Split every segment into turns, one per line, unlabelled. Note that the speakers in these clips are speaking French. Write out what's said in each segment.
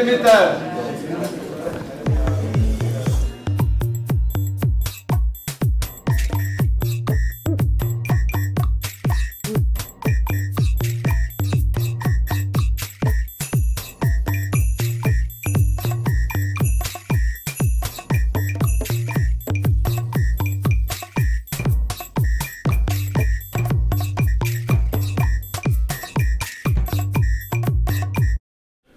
deuxième étage.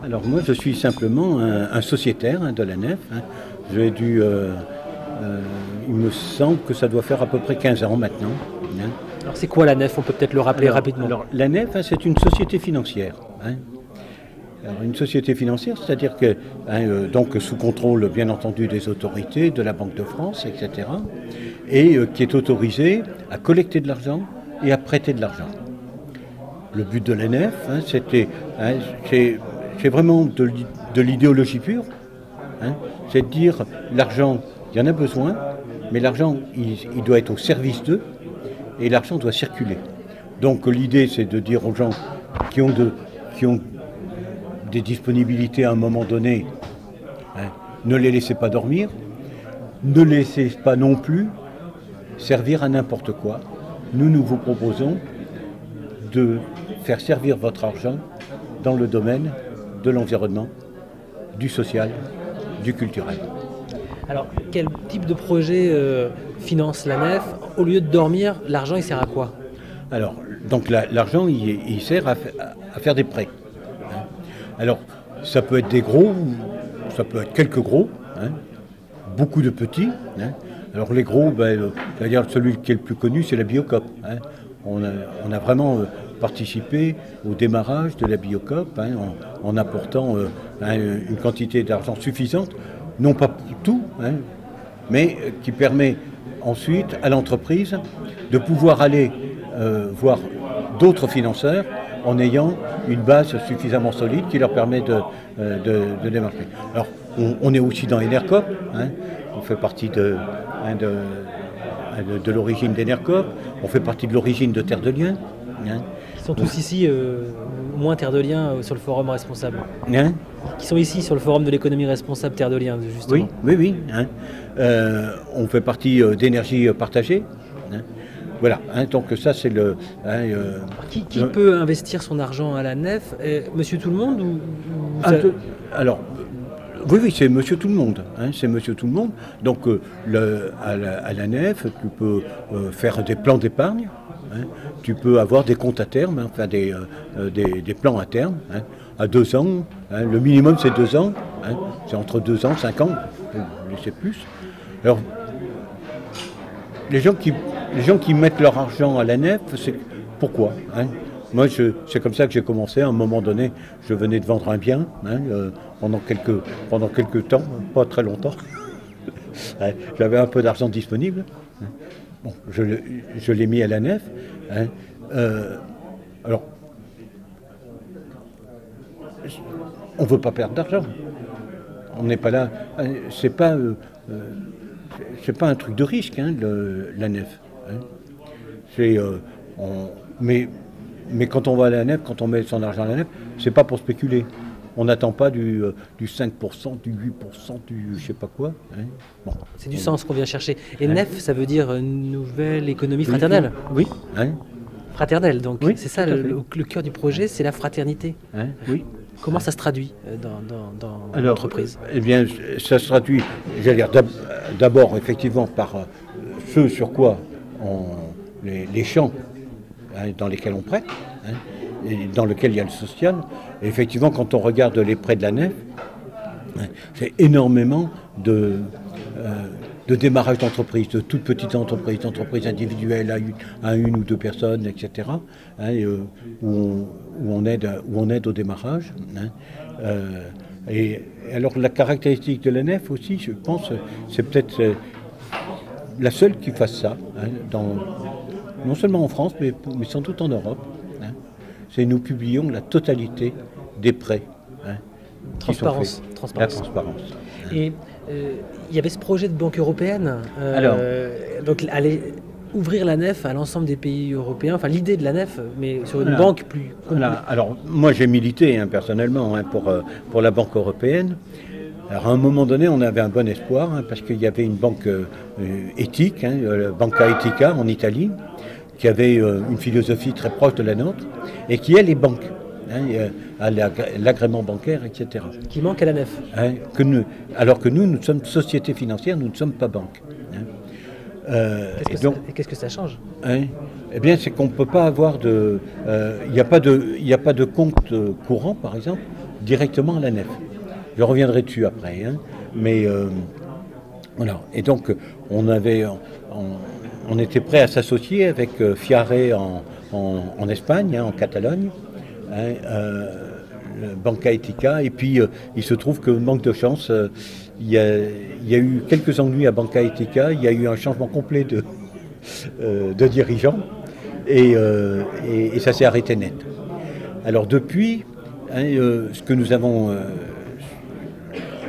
Alors moi je suis simplement un sociétaire de la nef. J'ai dû, il me semble que ça doit faire à peu près 15 ans maintenant.
Alors c'est quoi la nef? On peut peut-être le rappeler rapidement.
Alors la nef, c'est une société financière. Alors, une société financière, c'est-à-dire que donc sous contrôle bien entendu des autorités, de la Banque de France, etc. Et qui est autorisée à collecter de l'argent et à prêter de l'argent. Le but de la nef, c'est vraiment de l'idéologie pure, c'est de dire l'argent, il y en a besoin, mais l'argent, il doit être au service d'eux, et l'argent doit circuler. Donc l'idée, c'est de dire aux gens qui ont des disponibilités à un moment donné, ne les laissez pas dormir, ne les laissez pas non plus servir à n'importe quoi. Nous vous proposons de faire servir votre argent dans le domaine de l'environnement, du social, du culturel.
Alors, quel type de projet finance la nef? Au lieu de dormir, l'argent, il sert à quoi?
Alors, donc l'argent, il sert à faire des prêts. Alors, ça peut être des gros, ça peut être quelques gros, beaucoup de petits. Alors les gros, c'est-à-dire celui qui est le plus connu, c'est la Biocoop. On a vraiment participé au démarrage de la Biocoop en apportant une quantité d'argent suffisante, non pas pour tout, mais qui permet ensuite à l'entreprise de pouvoir aller voir d'autres financeurs en ayant une base suffisamment solide qui leur permet de démarrer. Alors on est aussi dans Enercoop, on fait partie de l'origine d'Enercoop, on fait partie de l'origine de Terre de Liens.
Ils sont tous ici, moins Terre de Liens, sur le forum responsable. Qui sont ici sur le forum de l'économie responsable Terre de Liens, justement.
Oui. On fait partie d'énergie partagée. Voilà, donc ça c'est le...
Qui peut investir son argent à la nef? Monsieur tout le monde ou
Alors, oui, c'est Monsieur Tout le Monde. C'est Monsieur Tout le Monde. Donc, à la nef, tu peux faire des plans d'épargne. Tu peux avoir des comptes à terme, enfin des plans à terme, à 2 ans. Le minimum, c'est 2 ans. C'est entre 2 ans, 5 ans, je sais plus. Alors, les gens qui mettent leur argent à la nef, c'est pourquoi Moi, c'est comme ça que j'ai commencé. À un moment donné, je venais de vendre un bien pendant quelques temps, pas très longtemps. J'avais un peu d'argent disponible. Bon, je l'ai mis à la nef. Alors, on ne veut pas perdre d'argent. On n'est pas là. C'est pas un truc de risque, la nef. Mais quand on va à la nef, quand on met son argent à la nef, c'est pas pour spéculer. On n'attend pas du 5%, du 8%, du je sais pas quoi. Bon.
C'est du sens qu'on vient chercher. Et nef, ça veut dire nouvelle économie fraternelle.
Oui.
Fraternelle, donc.
Oui,
c'est ça le cœur du projet, c'est la fraternité.
Oui.
Comment ça se traduit dans l'entreprise?
Eh bien, ça se traduit, j'allais dire, d'abord effectivement par ce sur quoi les champs dans lesquels on prête, et dans lesquels il y a le social. Et effectivement, quand on regarde les prêts de la nef, c'est énormément de démarrage d'entreprises, de toutes petites entreprises, d'entreprises individuelles à une ou deux personnes, etc., où on aide au démarrage. Et alors la caractéristique de la nef aussi, je pense, c'est peut-être la seule qui fasse ça, non seulement en France, mais sans doute en Europe. C'est nous publions la totalité des prêts.
Transparence.
La transparence.
Et il y avait ce projet de banque européenne. Donc ouvrir la nef à l'ensemble des pays européens, enfin l'idée de la nef, mais sur une banque plus...
Alors moi j'ai milité personnellement pour la Banque européenne. Alors à un moment donné on avait un bon espoir parce qu'il y avait une banque éthique, la Banca Etica en Italie, qui avait une philosophie très proche de la nôtre et qui est les banques. À l'agrément bancaire, etc.
Qui manque à la nef.
Alors que nous sommes société financière, nous ne sommes pas banque.
Qu'est-ce que ça change?
Eh bien, c'est qu'on ne peut pas avoir de... Il n'y a pas de compte courant, par exemple, directement à la nef. Je reviendrai dessus après. Mais voilà. Et donc, on était prêt à s'associer avec Fiare en Espagne, en Catalogne. Banca Etica, et puis il se trouve que, manque de chance, il y a eu quelques ennuis à Banca Etica, il y a eu un changement complet de dirigeants, et ça s'est arrêté net. Alors depuis, ce que nous avons,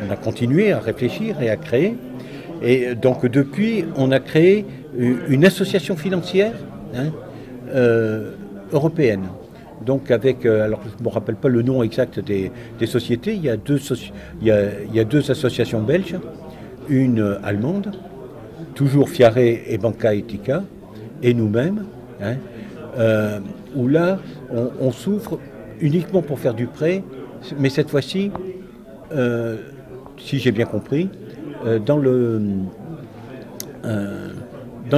on a continué à réfléchir et à créer, et donc depuis, on a créé une association financière européenne. Donc avec, alors je ne me rappelle pas le nom exact des sociétés, il y a deux associations belges, une allemande, toujours Fiare et Banca Etica, et nous-mêmes, où là on s'ouvre uniquement pour faire du prêt, mais cette fois-ci, si j'ai bien compris, dans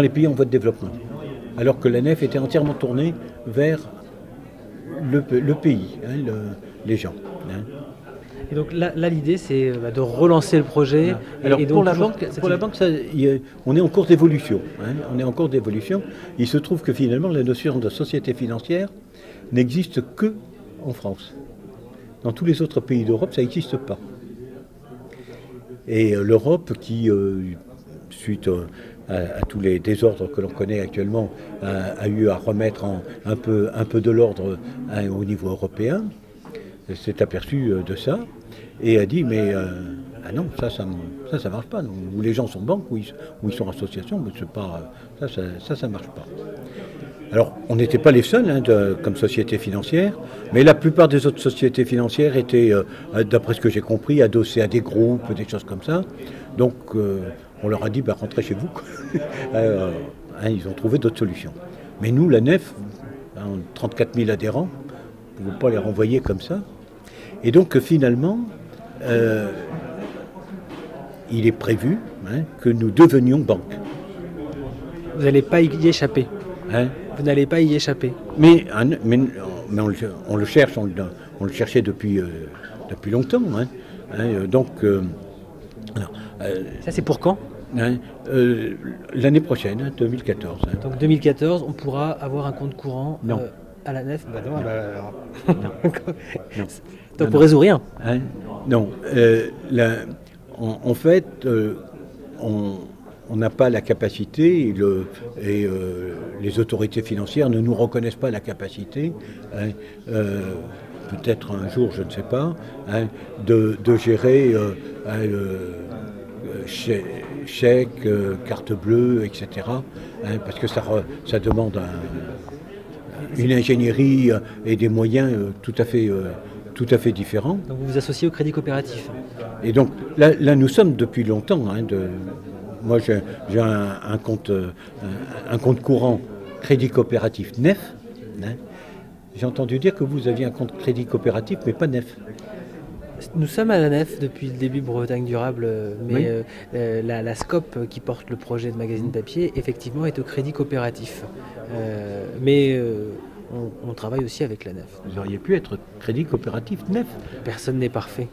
les pays en voie de développement, alors que la nef était entièrement tournée vers le pays, les gens.
Et donc là l'idée, c'est de relancer le projet.
Alors pour la banque, on est en cours d'évolution. On est en cours d'évolution. Il se trouve que finalement, la notion de société financière n'existe que en France. Dans tous les autres pays d'Europe, ça n'existe pas. Et l'Europe, qui, suite à tous les désordres que l'on connaît actuellement, a eu à remettre un peu de l'ordre au niveau européen, s'est aperçu de ça et a dit mais non, ça marche pas. Où les gens sont banques, où ils sont associations, mais c'est pas, ça marche pas. Alors, on n'était pas les seuls comme société financière, mais la plupart des autres sociétés financières étaient, d'après ce que j'ai compris, adossées à des groupes, des choses comme ça. Donc, on leur a dit, rentrez chez vous. Ils ont trouvé d'autres solutions. Mais nous, la nef, 34 000 adhérents, on ne peut pas les renvoyer comme ça. Et donc, finalement, il est prévu que nous devenions banque.
Vous n'allez pas y échapper. Vous n'allez pas y échapper.
Mais on le cherche, on le cherchait depuis longtemps. Donc,
ça c'est pour quand?
L'année prochaine, 2014.
Donc 2014, on pourra avoir un compte courant à la nef? Donc pour résoudre rien.
Non. En fait, on n'a pas la capacité et les autorités financières ne nous reconnaissent pas la capacité, peut-être un jour, je ne sais pas, de gérer chèques, carte bleue, etc. Parce que ça demande une ingénierie et des moyens tout à fait différents.
Donc vous vous associez au crédit coopératif.
Et donc là nous sommes depuis longtemps. Moi j'ai un compte courant crédit coopératif nef. J'ai entendu dire que vous aviez un compte crédit coopératif mais pas nef.
Nous sommes à la nef depuis le début Bretagne Durable, mais oui. La SCOP qui porte le projet de magazine papier, effectivement, est au crédit coopératif. Mais on travaille aussi avec la nef.
Vous auriez pu être crédit coopératif nef.
Personne n'est parfait.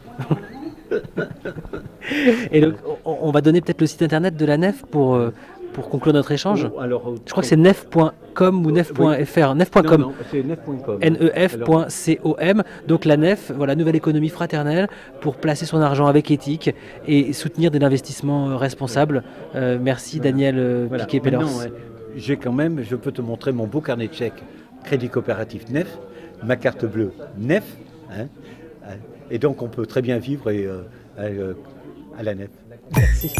Et donc, on va donner peut-être le site internet de la nef pour conclure notre échange. Je crois que c'est nef.com ou nef.fr. Nef.com.
Non, c'est nef.com.
nef.com. Donc la nef, voilà, nouvelle économie fraternelle pour placer son argent avec éthique et soutenir de l'investissement responsable. Merci Daniel Piquet-Pellers.
Je peux te montrer mon beau carnet de chèques crédit coopératif nef, ma carte bleue nef. Et donc on peut très bien vivre à la nef.
Merci.